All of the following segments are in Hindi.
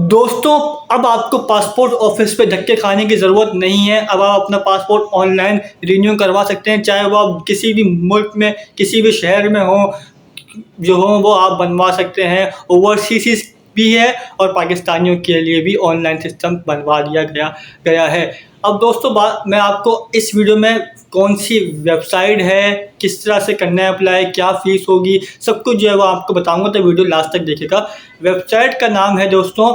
दोस्तों, अब आपको पासपोर्ट ऑफिस पे धक्के खाने की ज़रूरत नहीं है। अब आप अपना पासपोर्ट ऑनलाइन रिन्यू करवा सकते हैं, चाहे वो आप किसी भी मुल्क में, किसी भी शहर में हो, जो हो वो आप बनवा सकते हैं। ओवरसीज भी है और पाकिस्तानियों के लिए भी ऑनलाइन सिस्टम बनवा दिया गया है। अब दोस्तों, मैं आपको इस वीडियो में कौन सी वेबसाइट है, किस तरह से करना है अप्लाई, क्या फ़ीस होगी, सब कुछ जो है वो आपको बताऊंगा, तो वीडियो लास्ट तक देखिएगा। वेबसाइट का नाम है दोस्तों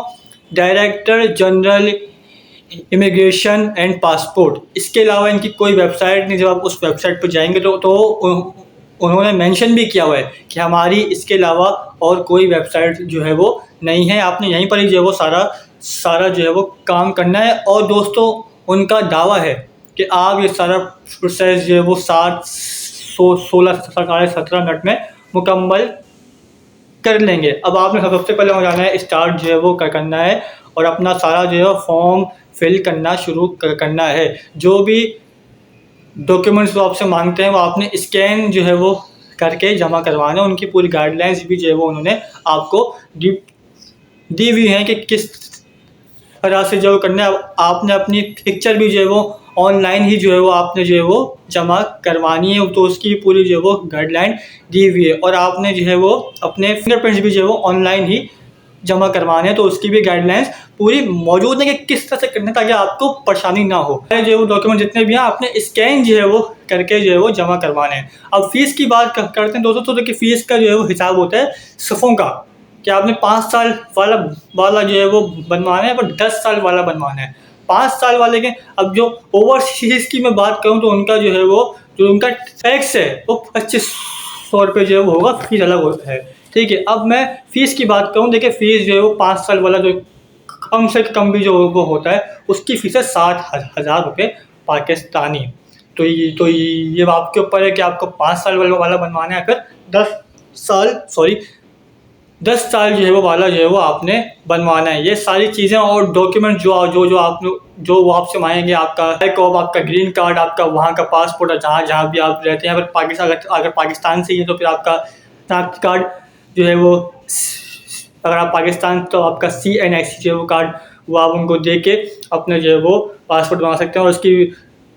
director general immigration and passport. इसके अलावा इनकी कोई वेबसाइट नहीं। जब आप उस वेबसाइट पर जाएंगे तो उन्होंने मेंशन भी किया हुआ है कि हमारी इसके अलावा और कोई वेबसाइट जो है वो नहीं है। आपने यहीं पर ही जो है वो सारा जो है वो काम करना है। और दोस्तों, उनका दावा है कि आप ये सारा प्रोसेस जो है वो 16 मिनट में मुकम्मल कर लेंगे। अब आपने सबसे पहले हो जाना है, स्टार्ट जो है वो करना है और अपना सारा जो है फॉर्म फिल करना शुरू करना है। जो भी डॉक्यूमेंट्स वो आपसे मांगते हैं वो आपने स्कैन जो है वो करके जमा करवाना है। उनकी पूरी गाइडलाइंस भी जो है वो उन्होंने आपको दी हुई हैं कि किस तरह से जो करना है। आपने अपनी पिक्चर भी जो है वो ऑनलाइन ही जो है वो आपने जो है वो जमा करवानी है, तो उसकी पूरी जो है वो गाइडलाइन दी हुई है। और आपने जो है वो अपने फिंगरप्रिंट्स भी जो है वो ऑनलाइन ही जमा करवाने हैं, तो उसकी भी गाइडलाइंस पूरी मौजूद है कि किस तरह से करना है ताकि आपको परेशानी ना हो। जो है वो डॉक्यूमेंट जितने भी हैं आपने स्कैन जो है वो करके जो है वो जमा करवाने हैं। अब फीस की बात करते हैं दोस्तों, तो देखिए फीस का जो है वो हिसाब होता है सफ़ों का, कि आपने 5 साल वाला जो है वो बनवाना है, पर 10 साल वाला बनवाना है। 5 साल वाले के अब जो ओवरसीज की मैं बात करूँ तो उनका जो है वो जो उनका टैक्स है वो 2500 रुपये जो है वो होगा, फीस अलग है। ठीक है, अब मैं फ़ीस की बात करूँ, देखिए फ़ीस जो है वो 5 साल वाला जो कम से कम भी जो वो होता है उसकी फ़ीस है 60,000 रुपये पाकिस्तानी। तो ये आपके ऊपर है कि आपको 5 साल वाला बनवाना है, फिर 10 साल जो है वो वाला जो है वो आपने बनवाना है। ये सारी चीज़ें और डॉक्यूमेंट जो आपने जो वो आपसे मांगेंगे, आपका कॉप, आपका ग्रीन कार्ड, आपका वहाँ का पासपोर्ट, जहाँ भी आप रहते हैं। अगर पाकिस्तान से ही है तो फिर आपका शनाख्ती कार्ड जो है वो, अगर आप पाकिस्तान तो आपका CNIC जो है वो कार्ड, वो आप उनको दे के अपने जो है वो पासपोर्ट बना सकते हैं।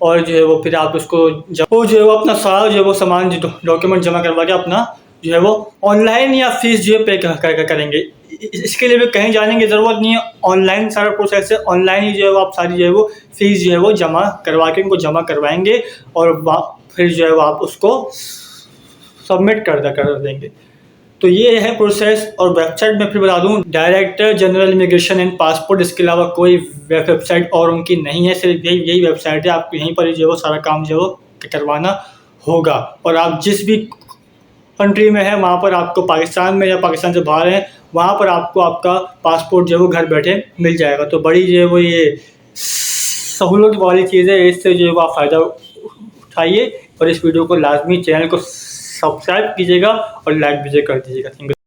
और जो है वो फिर आप उसको जो है वो अपना सारा जो है वो सामान डॉक्यूमेंट जमा करवा के अपना जो है वो ऑनलाइन या फीस जो है पे करेंगे। इसके लिए भी कहीं जाने की ज़रूरत नहीं है, ऑनलाइन सारा प्रोसेस है। ऑनलाइन ही जो है वो आप सारी जो है वो फीस जो है वो जमा करवा के उनको जमा करवाएंगे और फिर जो है वो आप उसको सबमिट कर देंगे। तो ये है प्रोसेस। और वेबसाइट में फिर बता दूं, director general immigration and passport, इसके अलावा कोई वेबसाइट और उनकी नहीं है, सिर्फ यही वेबसाइट है। आपको यहीं पर जो है वो सारा काम जो है वो करवाना होगा। और आप जिस भी कंट्री में है वहाँ पर आपको, पाकिस्तान में या पाकिस्तान से बाहर है, वहाँ पर आपको आपका पासपोर्ट जो है वो घर बैठे मिल जाएगा। तो बड़ी जो है वो ये सहूलत वाली चीज़ है, इससे जो है वो आप फ़ायदा उठाइए। और इस वीडियो को लाजमी चैनल को सब्सक्राइब कीजिएगा और लाइक भी कर दीजिएगा। Thank you.